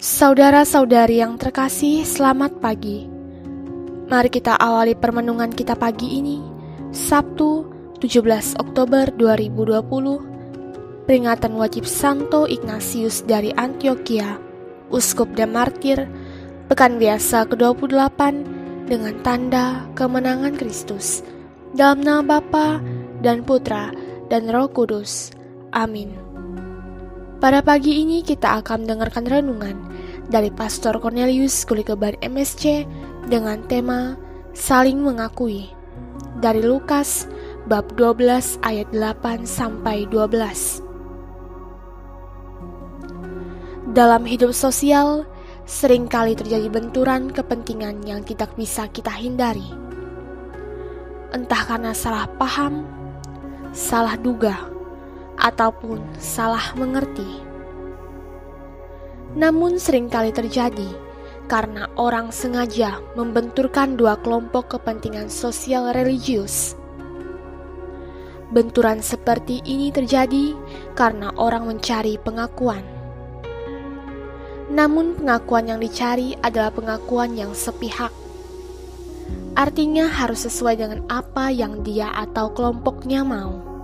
Saudara-saudari yang terkasih, selamat pagi. Mari kita awali permenungan kita pagi ini, Sabtu 17 Oktober 2020, peringatan wajib Santo Ignatius dari Antioquia, Uskup dan Martir, pekan biasa ke-28 dengan tanda kemenangan Kristus. Dalam nama Bapa dan Putra dan Roh Kudus. Amin. Pada pagi ini kita akan mendengarkan renungan dari Pastor Cornelius Kulikeban MSC dengan tema Saling Mengakui dari Lukas bab 12 ayat 8 sampai 12. Dalam hidup sosial, seringkali terjadi benturan kepentingan yang tidak bisa kita hindari. Entah karena salah paham, salah duga, ataupun salah mengerti. Namun seringkali terjadi karena orang sengaja membenturkan dua kelompok kepentingan sosial religius. Benturan seperti ini terjadi karena orang mencari pengakuan. Namun pengakuan yang dicari adalah pengakuan yang sepihak. Artinya harus sesuai dengan apa yang dia atau kelompoknya mau.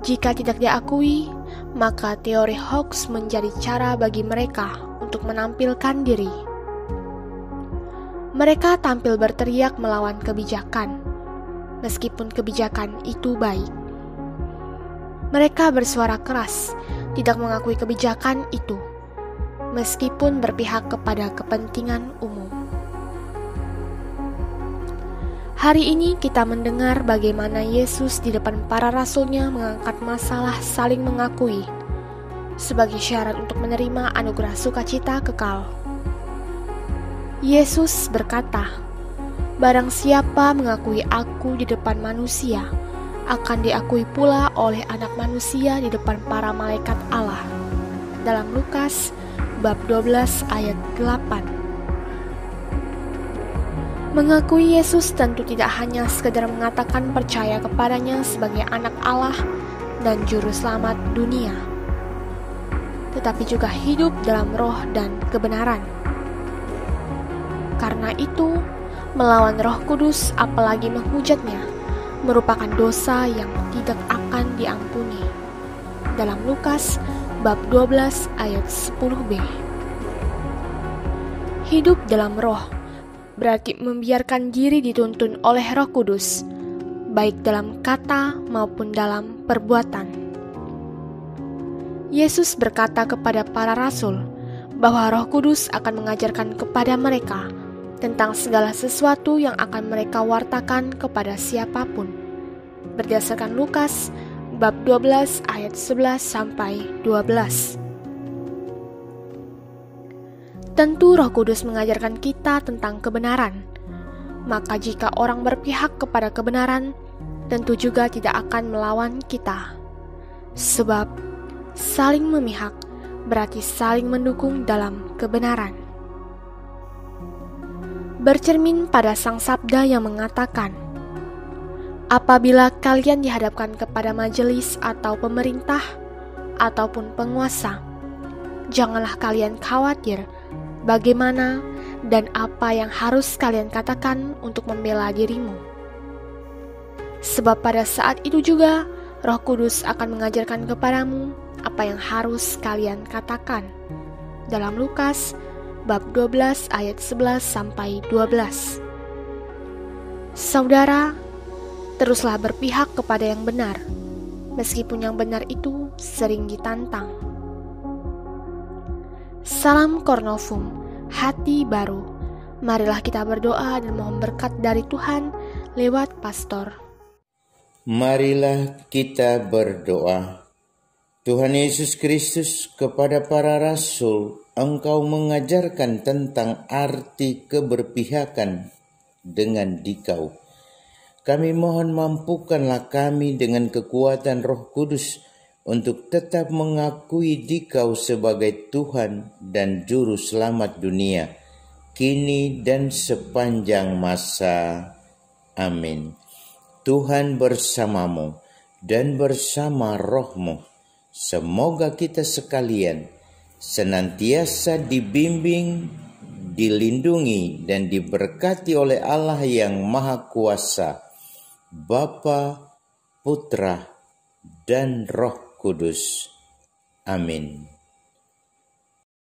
Jika tidak diakui, maka teori hoax menjadi cara bagi mereka untuk menampilkan diri. Mereka tampil berteriak melawan kebijakan, meskipun kebijakan itu baik. Mereka bersuara keras, tidak mengakui kebijakan itu, meskipun berpihak kepada kepentingan umum. Hari ini kita mendengar bagaimana Yesus di depan para rasulnya mengangkat masalah saling mengakui sebagai syarat untuk menerima anugerah sukacita kekal. Yesus berkata, "Barang siapa mengakui aku di depan manusia, akan diakui pula oleh anak manusia di depan para malaikat Allah." Dalam Lukas bab 12 ayat 8. Mengakui Yesus tentu tidak hanya sekedar mengatakan percaya kepadanya sebagai anak Allah dan juru selamat dunia, tetapi juga hidup dalam roh dan kebenaran. Karena itu, melawan Roh Kudus apalagi menghujatnya merupakan dosa yang tidak akan diampuni. Dalam Lukas bab 12 ayat 10b. Hidup dalam roh berarti membiarkan diri dituntun oleh Roh Kudus, baik dalam kata maupun dalam perbuatan. Yesus berkata kepada para rasul bahwa Roh Kudus akan mengajarkan kepada mereka tentang segala sesuatu yang akan mereka wartakan kepada siapapun. Berdasarkan Lukas bab 12 ayat 11 sampai 12. Tentu Roh Kudus mengajarkan kita tentang kebenaran. Maka jika orang berpihak kepada kebenaran, tentu juga tidak akan melawan kita. Sebab saling memihak berarti saling mendukung dalam kebenaran. Bercermin pada Sang Sabda yang mengatakan, "Apabila kalian dihadapkan kepada majelis atau pemerintah ataupun penguasa, janganlah kalian khawatir bagaimana dan apa yang harus kalian katakan untuk membela dirimu. Sebab pada saat itu juga Roh Kudus akan mengajarkan kepadamu apa yang harus kalian katakan." Dalam Lukas bab 12 ayat 11 sampai 12. Saudara, teruslah berpihak kepada yang benar, meskipun yang benar itu sering ditantang. Salam Cornovum, hati baru. Marilah kita berdoa dan mohon berkat dari Tuhan lewat pastor. Marilah kita berdoa. Tuhan Yesus Kristus, kepada para rasul, Engkau mengajarkan tentang arti keberpihakan dengan dikau. Kami mohon mampukanlah kami dengan kekuatan Roh Kudus untuk tetap mengakui Dikau sebagai Tuhan dan Juru Selamat dunia, kini dan sepanjang masa. Amin. Tuhan bersamamu dan bersama rohmu. Semoga kita sekalian senantiasa dibimbing, dilindungi, dan diberkati oleh Allah yang Maha Kuasa, Bapa, Putra, dan Roh Kudus. Amin.